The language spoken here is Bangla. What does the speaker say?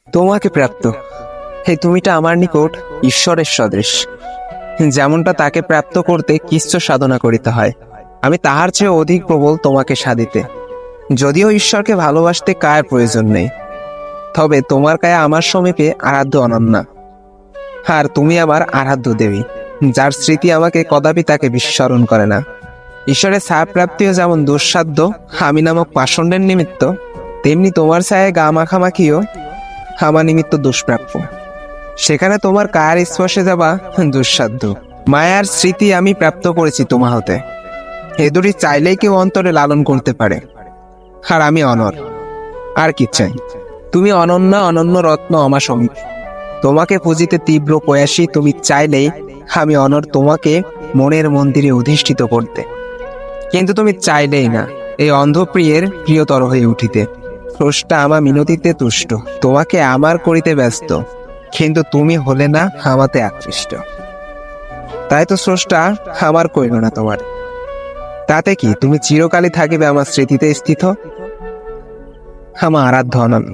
তোমাকে প্রাপ্ত। এই তুমিটা আমার নিকট ঈশ্বরের সদৃশ। যেমনটা তাকে প্রাপ্ত করতে কিচ্ছু সাধনা করিতে হয়, আমি তাহার চেয়ে অধিক প্রবল তোমাকে সাধিতে। যদিও ঈশ্বরকে ভালোবাসতে কায়ের প্রয়োজন নেই, তবে তোমার কায়া আমার সমীপে আরাধ্য অনন্যা। আর তুমি আমার আরাধ্য দেবী, যার স্মৃতি আমাকে কদাপি তাকে বিস্মরণ করে না। ঈশ্বরের ছায়া প্রাপ্তিও যেমন দুঃসাধ্য আমি নামক পাষণ্ডের নিমিত্ত, তেমনি তোমার ছায়ায় গা মাখামাখিও আমার নিমিত্ত দুষ্প্রাপ্য। সেখানে তোমার কায়ার স্পর্শে যাবা দুঃসাধ্য। মায়ার স্মৃতি আমি প্রাপ্ত করেছি তোমা হতে, এ দুটি চাইলেই কেউ অন্তরে লালন করতে পারে। আর আমি অনর, আর কি চাই? তুমি অনন্য, অনন্য রত্ন আমার সমীপ। তোমাকে পুজিতে তীব্র প্রয়াসী, তুমি চাইলেই আমি অনর তোমাকে মনের মন্দিরে অধিষ্ঠিত করতে। কিন্তু তুমি চাইলেই না এই অন্ধপ্রিয়ের প্রিয়তর হয়ে উঠিতে। স্রষ্টা আমার মিনতিতে তুষ্ট, তোমাকে আমার করিতে ব্যস্ত, কিন্তু তুমি হলে না আমাতে আকৃষ্ট। তাই তো স্রষ্টা আমার কইল না তোমার। তাতে কি, তুমি চিরকালই থাকিবে আমার স্মৃতিতে স্থিত, আমার আরাধ্য অনন্য।